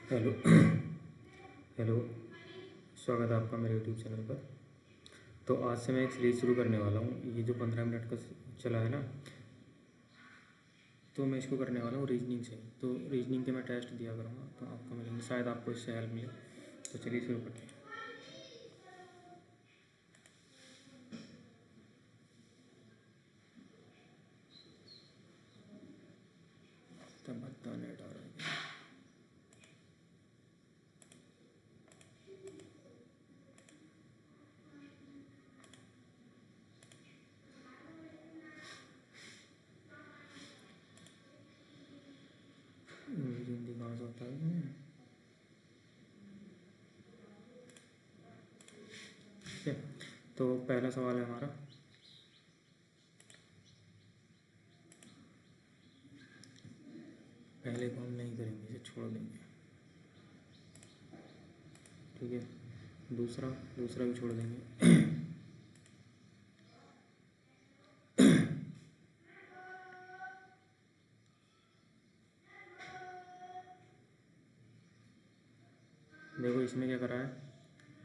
Hello. Hello. स्वागत है आपका मेरे यूट्यूब चैनल पर। तो आज से मैं एक सीरीज़ शुरू करने वाला हूँ। ये जो 15 मिनट का चला है ना, तो मैं इसको करने वाला हूँ रीजनिंग से। तो रीजनिंग के मैं टेस्ट दिया करूँगा, तो आपको मिलेंगे, शायद आपको इससे हेल्प मिले। तो चलिए शुरू करते हैं। तब बता नेट आ रहा है। हिंदी कहाँ से होता है? ठीक है, तो पहला सवाल है हमारा। पहले को हम नहीं करेंगे, इसे छोड़ देंगे। ठीक है, दूसरा दूसरा भी छोड़ देंगे। देखो इसमें क्या कर रहा है,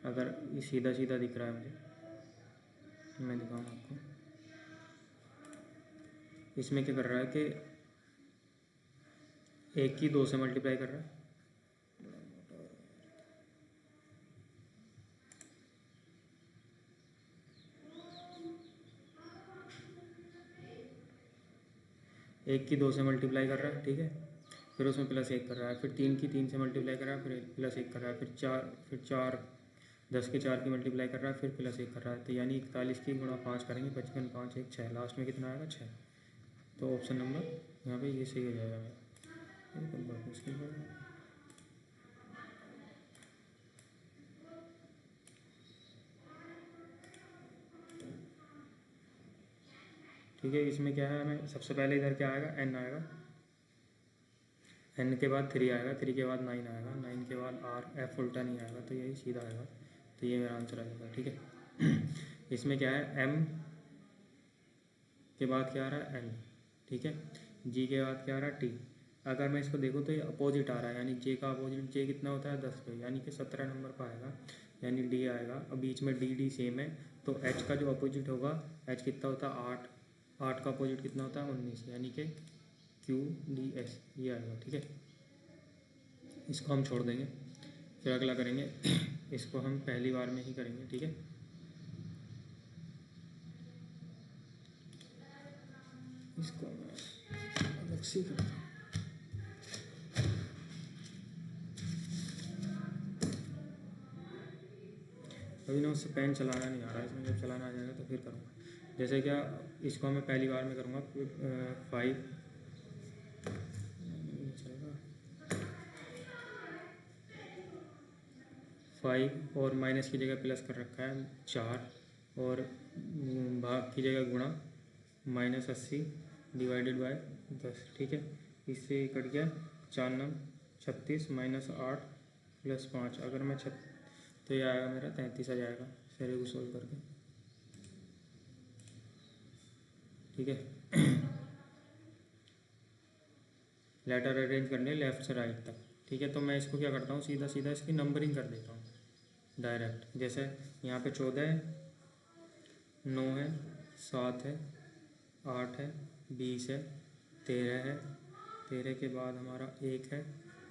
अगर ये सीधा सीधा दिख रहा है मुझे, मैं दिखाऊँ आपको। इसमें क्या कर रहा है कि एक की 2 से मल्टीप्लाई कर रहा है। एक की 2 से मल्टीप्लाई कर रहा है, ठीक है, फिर उसमें +1 कर रहा है, फिर 3 की 3 से मल्टीप्लाई कर रहा है, फिर +1 कर रहा है, फिर चार 10 के 4 की मल्टीप्लाई कर रहा है, फिर +1 कर रहा है। तो यानी 41 की गुणा 5 करेंगे, 55 5 1 6, लास्ट में कितना आएगा 6। तो ऑप्शन नंबर यहाँ पे ये सही हो जाएगा मेरा। ये तो बहुत मुश्किल है। ठीक है, इसमें क्या है, हमें सबसे पहले इधर क्या आएगा, n आएगा, n के बाद 3 आएगा, 3 के बाद 9 आएगा, 9 के बाद r, f उल्टा नहीं आएगा, तो यही सीधा आएगा। तो ये मेरा आंसर आएगा। ठीक है। इसमें क्या है, m के बाद क्या आ रहा है, n, ठीक है, g के बाद क्या आ रहा है, t। अगर मैं इसको देखूँ तो ये अपोजिट आ रहा है, यानी j का अपोजिट, j कितना होता है 10 पे, यानी कि 17 नंबर पर आएगा, यानी d आएगा। अब बीच में d सेम है, तो h का जो अपोजिट होगा, h कितना होता है 8, 8 का अपोजिट कितना होता है 19, यानी कि QDS ये आएगा। ठीक है, इसको हम छोड़ देंगे, फिर अगला करेंगे। इसको हम पहली बार में ही करेंगे। ठीक है, इसको मैं अलग से करता हूँ। अभी ना उससे पेन चलाना नहीं आ रहा है, इसमें जब चलाना आ जाएगा तो फिर करूँगा। जैसे क्या, इसको मैं पहली बार में करूँगा, 5 चलेगा, 5 और माइनस की जगह प्लस कर रखा है 4, और भाग की जगह गुणा, -80 डिवाइडेड बाय 10। ठीक है, इससे कट गया 4 9 36 -8 +5। अगर मैं तो ये आएगा मेरा 33 आ जाएगा, सारे को सोल्व करके। ठीक है। लेटर अरेंज करने लेफ़्ट से राइट तक। ठीक है, तो मैं इसको क्या करता हूँ, सीधा सीधा इसकी नंबरिंग कर देता हूँ डायरेक्ट। जैसे यहाँ पे 14 है, 9 है, 7 है, 8 है, 20 है, 13 है, 13 के बाद हमारा 1 है,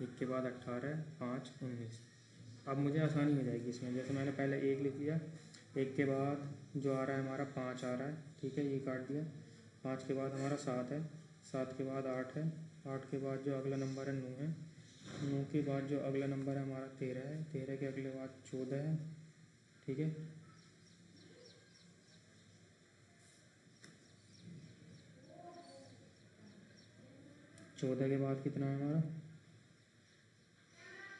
1 के बाद 18 है, 5 19। अब मुझे आसानी हो जाएगी इसमें। जैसे मैंने पहले 1 लिख दिया, 1 के बाद जो आ रहा है हमारा 5 आ रहा है, ठीक है, ये काट दिया। 5 के बाद हमारा 7 है, 7 के बाद 8 है, 8 के बाद जो अगला नंबर है 9 है, 9 के बाद जो अगला नंबर है हमारा 13 है, 13 के अगले बाद 14 है। ठीक है, 14 के बाद कितना है हमारा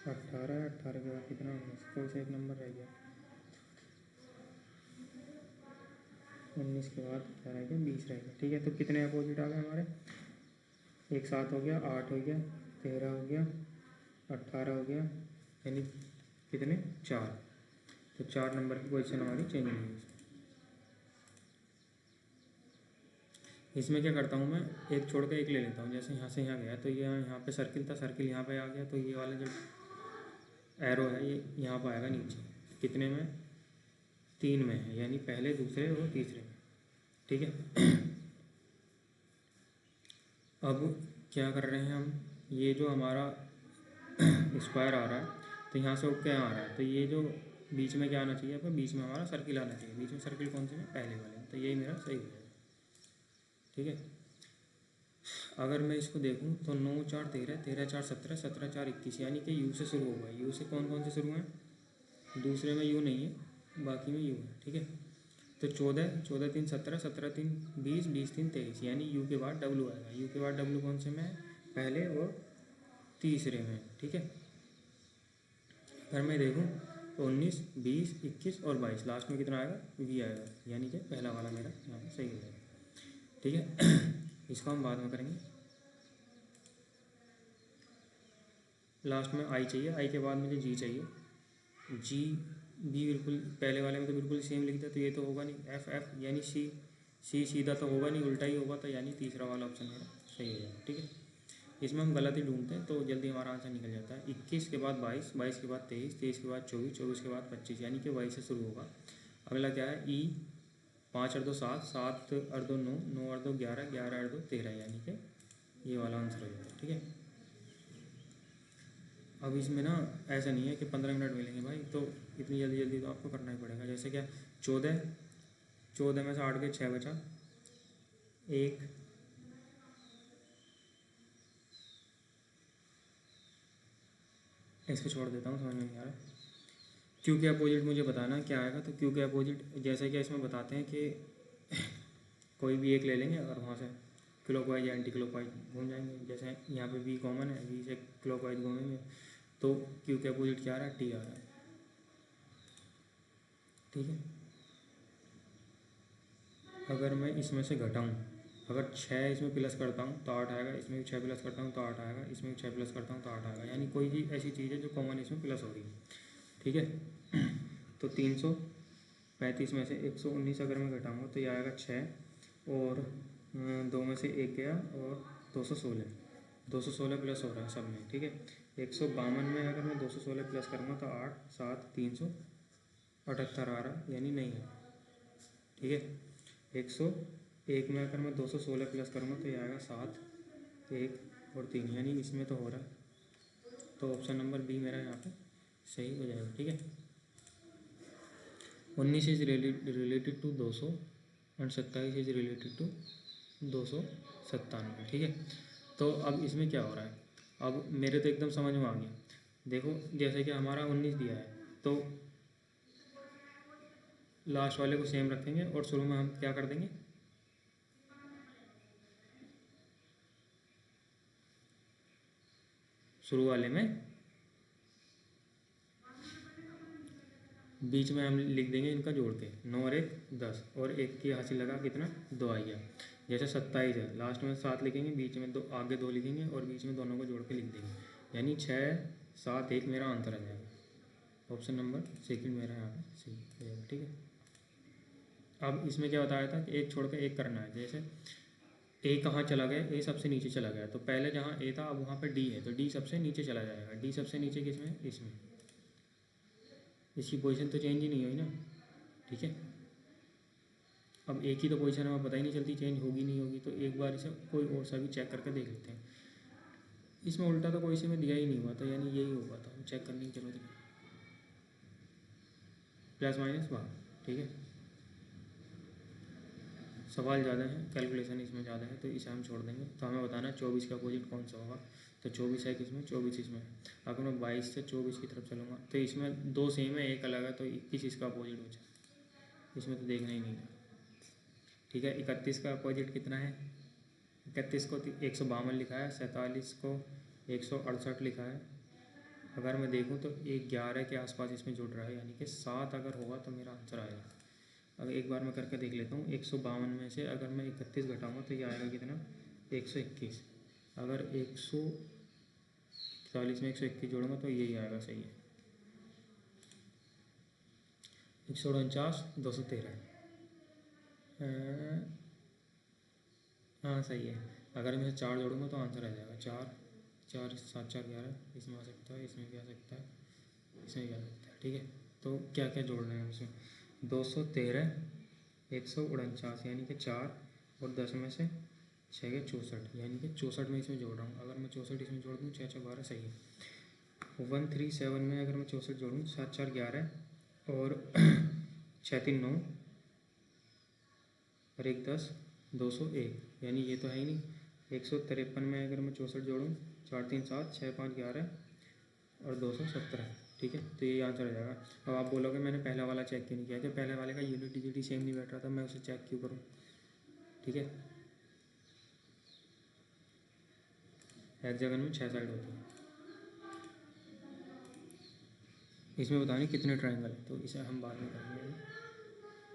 18 है, 18 के बाद कितना है 19, कोई सा एक नंबर रह गया, 19 के बाद क्या रह गया 20 रह गया। ठीक है, तो कितने अपोजिट आ गए हमारे, एक 7 हो गया, 8 हो गया, 13 हो गया, 18 हो गया, यानी कितने 4। तो 4 नंबर की पोजीशन हमारी चेंज नहीं हुई। इसमें क्या करता हूँ मैं, एक छोड़ के एक ले लेता हूँ। जैसे यहाँ से यहाँ गया, तो ये यहाँ पे सर्किल था, सर्किल यहाँ पे आ गया, तो ये वाला जो एरो है ये यहाँ पर आएगा नीचे, कितने में, 3 में है, यानी पहले, दूसरे और तीसरे में। ठीक है। अब क्या कर रहे हैं हम, ये जो हमारा स्क्वायर आ रहा है तो यहाँ से उठ के यहाँ आ रहा है, तो ये जो बीच में क्या आना चाहिए, पर बीच में हमारा सर्किल आना चाहिए। बीच में सर्किल कौन से में, पहले वाले में, तो यही मेरा सही हो जाएगा। ठीक है। अगर मैं इसको देखूँ तो 9 4 13, 13 4 17, 17 4 21, यानी कि यू से शुरू होगा। यू से कौन कौन से शुरू हैं, दूसरे में यू नहीं है, बाकी में यू है। ठीक है। तो 14, 14 3 17, 17 3 20, 20 3 23, यानी यू के बाद डब्लू आएगा। यू के बाद डब्लू कौन से में है, पहले और तीसरे में। ठीक है। अगर मैं देखूँ तो 19 20 21 और 22, लास्ट में कितना आएगा, वी आएगा, यानी कि पहला वाला मेरा यहाँ पर सही हो जाएगा। ठीक है। इसको हम बाद में करेंगे। लास्ट में आई चाहिए, आई के बाद मुझे जी चाहिए। जी भी बिल्कुल पहले वाले में तो बिल्कुल सेम लिख दिया, तो ये तो होगा नहीं। एफ एफ यानी सी, सी सीधा तो होगा नहीं, उल्टा ही होगा, तो यानी तीसरा वाला ऑप्शन मेरा सही हो जाएगा। ठीक है। इसमें हम गलत ही ढूंढते हैं तो जल्दी हमारा आंसर निकल जाता है। 21 के बाद 22, 22 के बाद 23, 23 के बाद 24, 24 के बाद 25, यानी कि वाई से शुरू होगा। अगला क्या है, ई 5 और 2 7, 7 और 2 9, 9 और 2 11, 11 और 2 13, यानी कि ये वाला आंसर हो जाएगा। ठीक है। अब इसमें ना ऐसा नहीं है कि 15 मिनट मिलेंगे भाई, तो इतनी जल्दी जल्दी तो आपको करना ही पड़ेगा। जैसे क्या 14, 14 में से 8 के 6 बचा, एक, इसको छोड़ देता हूँ, समझ में नहीं आ रहा। क्यू के अपोजिट मुझे बताना क्या आएगा, तो क्यू के अपोजिट जैसे कि इसमें बताते हैं कि कोई भी एक ले लेंगे और वहाँ से क्लॉकवाइज या एंटी क्लॉकवाइज घूम जाएंगे। जैसे यहाँ पे वी कॉमन है, वी से क्लॉकवाइज घूमेंगे, तो क्यू के अपोजिट क्या आ रहा है, टी आ रहा है। ठीक है। अगर मैं इसमें से घटाऊँ, अगर 6 इसमें प्लस करता हूँ तो 8 आएगा, इसमें भी 6 प्लस करता हूँ तो 8 आएगा, इसमें भी 6 प्लस करता हूँ तो 8 आएगा, यानी कोई भी ऐसी चीज़ है जो कॉमन इसमें प्लस हो रही है। ठीक है। तो 335 में से 119 अगर मैं घटाऊँगा तो ये आएगा 6, और 2 में से 1 गया, और 216, 216 प्लस हो रहा है सब में। ठीक है। 152 में अगर मैं 216 प्लस करूँगा तो 8 7 378 आ रहा है, यानी नहीं है। ठीक है। 101 में अगर मैं 216 प्लस करूँगा तो ये आएगा 7 1 और 3, यानी इसमें तो हो रहा है, तो ऑप्शन नंबर बी मेरा यहाँ पे सही हो जाएगा। ठीक है। 19 is related to 200 and 27 is related to 297। ठीक है। तो अब इसमें क्या हो रहा है, अब मेरे तो एकदम समझ में आ गया। देखो जैसे कि हमारा 19 दिया है, तो लास्ट वाले को सेम रखेंगे और शुरू में हम क्या कर देंगे, शुरू वाले में बीच में हम लिख देंगे इनका जोड़ के, 9 और 1 10, और 1 की हासिल लगा कितना, 2 आ गया। जैसे 27 है, लास्ट में 7 लिखेंगे, बीच में 2, आगे 2 लिखेंगे, और बीच में दोनों को जोड़ के लिख देंगे, यानी 6 7 1 मेरा आंसर आ जाएगा। ऑप्शन नंबर सेकंड मेरा यहाँ पे सही हो जाएगा। ठीक है। अब इसमें क्या बताया था कि एक छोड़ के एक करना है। जैसे ए कहाँ चला गया, ए सबसे नीचे चला गया, तो पहले जहाँ ए था अब वहाँ पे डी है, तो डी सबसे नीचे चला जाएगा। डी सबसे नीचे किसमें, इसमें, इसकी पोजीशन तो चेंज ही नहीं हुई ना। ठीक है। अब एक ही तो पोजीशन हमें पता ही नहीं चलती चेंज होगी नहीं होगी, तो एक बार इसे कोई और सा भी चेक करके देख लेते हैं। इसमें उल्टा तो कोई से में दिया ही नहीं हुआ था, यानी यही होगा, तो हम चेक करने की जरूरत नहीं, प्लस माइनस बाहर। ठीक है। सवाल ज़्यादा है, कैलकुलेशन इसमें ज़्यादा है, तो इसे हम छोड़ देंगे। तो हमें बताना है 24 का अपोजिट कौन सा होगा, तो 24 है किसमें, 24 इसमें। अगर मैं 22 से 24 की तरफ चलूँगा तो इसमें 2 सेम है, एक अलग है, तो 21 इसका अपोजिट हो जाए, इसमें तो देखना ही नहीं है। ठीक है। 31 का अपोजिट कितना है, 31 को 152 लिखा है, 47 को 168 लिखा है। अगर मैं देखूँ तो एक 11 के आसपास इसमें जुड़ रहा है, यानी कि 7 अगर होगा तो मेरा आंसर आएगा। अगर एक बार मैं करके देख लेता हूँ, 152 में से अगर मैं 31 घटाऊँगा तो ये आएगा कितना, 121। अगर 140 में 121 जोड़ूंगा तो यही आएगा, सही है। 149 213, हाँ सही है। अगर मैं 4 जोड़ूंगा तो आंसर आ जाएगा 4 4 7 4 11, इसमें आ सकता है, इसमें भी आ सकता है, इसमें क्या लगता है, ठीक है। तो क्या क्या जोड़ रहे हैं इसमें, 213, 149 यानी कि 4, और 10 में से 6 के 64 यानी कि 64 में इसमें जोड़ रहा हूँ। अगर मैं 64 इसमें जोड़ दूँ, 6 6 12 सही है। 137 में अगर मैं 64 जोड़ूँ, 7 4 11 और 6 3 9 और 1 10, 201 यानी ये तो है ही नहीं। 153 में अगर मैं 64 जोड़ूँ, 4 3 7 6 5 11 और 217, ठीक है। तो ये आंसर हो जाएगा। अब आप बोलोगे मैंने पहला वाला चेक क्यों नहीं किया, जब पहले वाले का यूनिट डिजिट सेम नहीं बैठ रहा था, मैं उसे चेक क्यों करूँ, ठीक है। हेक्सागन में 6 साइड होती है। इसमें बताने कितने ट्रायंगल है, तो इसे हम बाद में करेंगे।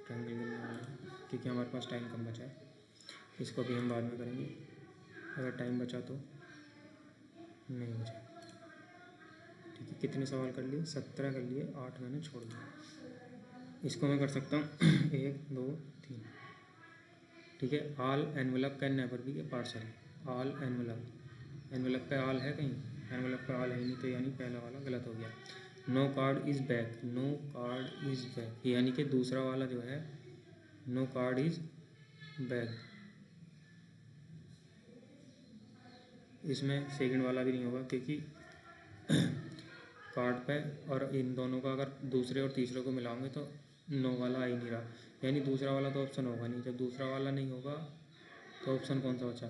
ट्रायंगल गिनने वाले हैं, क्योंकि हमारे पास टाइम कम बचा है। इसको भी हम बाद में करेंगे, अगर टाइम बचा तो, नहीं बचा, ठीक है। कितने सवाल कर लिए, 17 कर लिए, 8 मैंने छोड़ दिया। इसको मैं कर सकता हूँ 1 2 3, ठीक है। All envelope can never B A parcel. All envelope, envelope पे ऑल है कहीं, एनवेलप पे ऑल है नहीं, तो यानी पहला वाला गलत हो गया। No card is back, no card is back यानी कि दूसरा वाला जो है, नो कार्ड इज़ बैक, इसमें सेकंड वाला भी नहीं होगा, क्योंकि कार्ड पे और इन दोनों का अगर दूसरे और तीसरे को मिलाओगे तो नो वाला आ ही नहीं रहा, यानी दूसरा वाला तो ऑप्शन होगा नहीं। जब दूसरा वाला नहीं होगा तो ऑप्शन कौन सा बचा,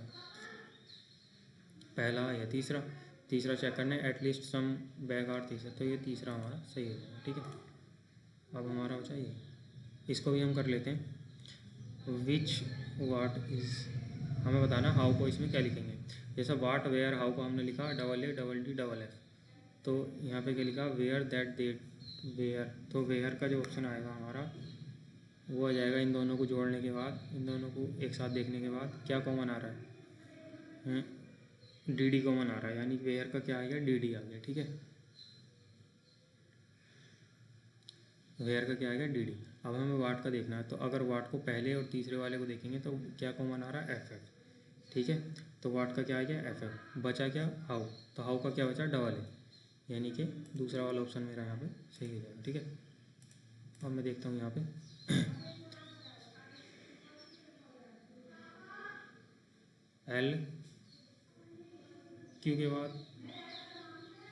पहला या तीसरा। तीसरा चेक करना है, एटलीस्ट सम बैग आर तीसरा, तो ये तीसरा हमारा सही हो जाएगा, ठीक है। अब हमारा बचा ये, इसको भी हम कर लेते हैं। विच वाट इज़, हमें बताना हाउ को इसमें क्या लिखेंगे। जैसा वाट वेयर हाउ को हमने लिखा double A double D double F, तो यहाँ पे क्या लिखा, वेयर दैट दे वेयर, तो वेयर का जो ऑप्शन आएगा हमारा वो आ जाएगा। इन दोनों को जोड़ने के बाद, इन दोनों को एक साथ देखने के बाद क्या कॉमन आ रहा है, डी डी कॉमन आ रहा है, यानी वेयर का क्या आ गया, डी डी आ गया, ठीक है। वेयर का क्या आ गया, डी डी। अब हमें वाट का देखना है, तो अगर वाट को पहले और तीसरे वाले को देखेंगे तो क्या कॉमन आ रहा है, एफ एफ, ठीक है। तो वाट का क्या आ गया, एफ एफ। बचा क्या, हाउ, तो हाउ का क्या बचा, डबल है, यानी कि दूसरा वाला ऑप्शन मेरा यहाँ पे सही हो जाएगा, ठीक है। अब मैं देखता हूँ यहाँ पे एल क्यू के बाद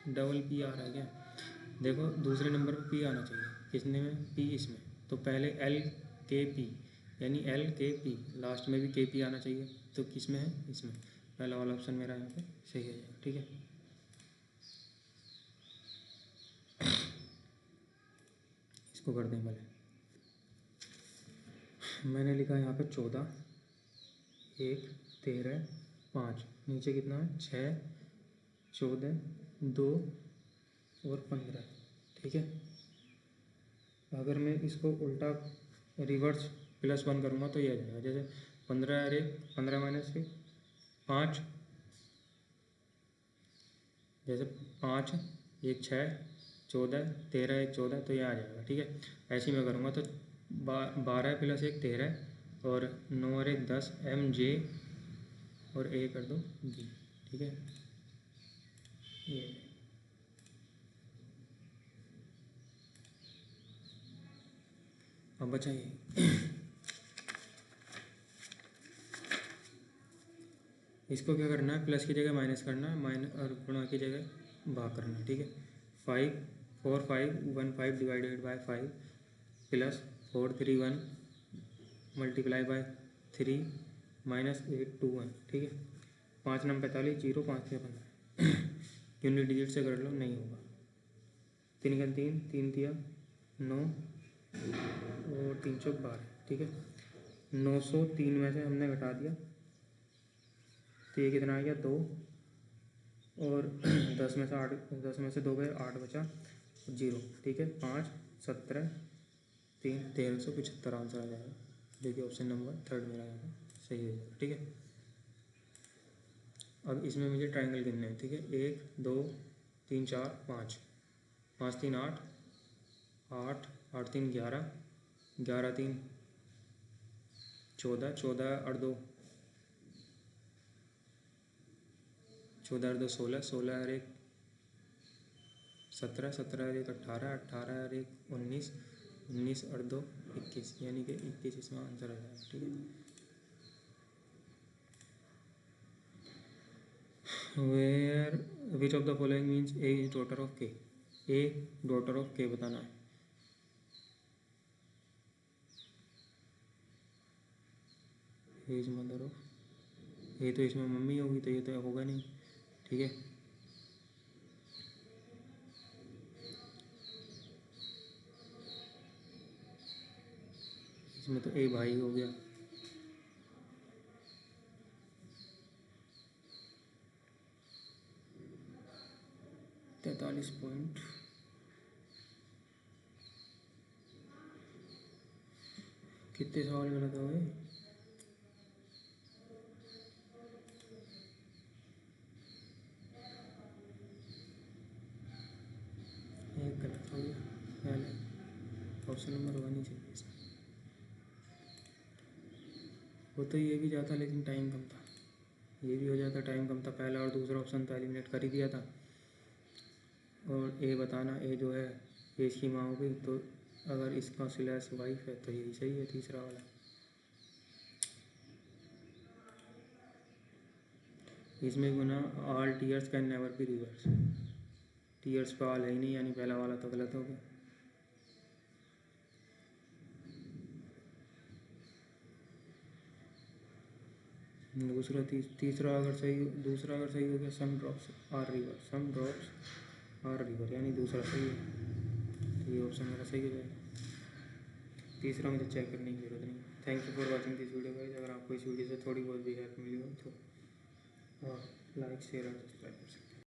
डबल पी आ रहा है क्या, देखो दूसरे नंबर पे पी आना चाहिए, किसने में, पी इसमें, तो पहले एल के पी, यानी एल के पी, लास्ट में भी के पी आना चाहिए, तो किस में है, इसमें। पहला वाला ऑप्शन मेरा यहाँ पे सही हो जाएगा, ठीक है। इसको कर दें पहले, मैंने लिखा यहाँ पे 14, 1 13 5, नीचे कितना है, 6 14 2 और 15, ठीक है। अगर मैं इसको उल्टा रिवर्स +1 करूँगा तो ये आ जाएगा, जैसे 15 अरे 15 माइनस 5, जैसे 5 1 6 14 13 1 14, तो ये आ जाएगा, ठीक है। ऐसे ही मैं करूँगा तो 12 + 1 13 और 9 और 1 10 एम जे और ए कर दो जी, ठीक है। ये अब बचा ये इसको क्या करना है, प्लस की जगह माइनस करना है, माइनस और गुणा की जगह भाग करना है, ठीक है। 5 4 5 1 5 डिवाइडेड बाय 5 + 4 3 1 मल्टीप्लाई बाय 3 -8 2 1, ठीक है। 5 9 45 0 5 6 15 यूनिट डिजिट से कर लो, नहीं होगा। 3 का 3 3 दिया 9 और 3 चौक 12, ठीक है। 903 में से हमने घटा दिया, तो ये कितना आ गया, 2 और 10 में से 8, 10 में से 2 गए, 8 बचा 0, ठीक है। 5 17 3 1375 आंसर आ जाएगा, जो कि ऑप्शन नंबर 3 मेरा यहाँ पे सही हो जाएगा, ठीक है। अब इसमें मुझे ट्रायंगल गिनना है, ठीक है। 1 2 3 4 5, 5 3 8 8 8 3 11 11 3 14 14 और 2 14 और 2 16 16 और 1 17, 17 और 1 18, 18 और 1 19, 19 और 2 21, यानी कि 21 इसमें आंसर हो जाएगा। ठीक है। Where which of the following means A is daughter of K, A daughter of के बताना है। ए इज मदर ऑफ, ये तो इसमें मम्मी होगी तो ये तो होगा नहीं। ठीक है, इसमें तो ए भाई हो गया। तैतालीस पॉइंट, कितने सवाल गलत हो गए? एक गलत हो गया पहले, ऑप्शन नंबर 1 ही चाहिए इसमें। वो तो ये भी जाता लेकिन टाइम कम था, ये भी हो जाता टाइम कम था। पहला और दूसरा ऑप्शन तो एलिमिनेट कर ही दिया था। और ए बताना, ए जो है ये इसकी माँ होगी, तो अगर इसका स्लैश वाइफ है तो यही सही है तीसरा वाला। इसमें गुना all tears can never be reverse, tears पे ऑल है ही नहीं, यानी पहला वाला तो गलत हो गया। दूसरा तीसरा अगर सही, दूसरा अगर सही हो गया, some drops are river, some drops are river, यानी दूसरा सही है, तो ये ऑप्शन मेरा सही हो जाएगा। तीसरा मुझे चेक करने की जरूरत नहीं। Thank you for watching this video guys. अगर आपको इस वीडियो से थोड़ी बहुत भी हेल्प मिली हो तो लाइक शेयर और सब्सक्राइब कर सकते हैं।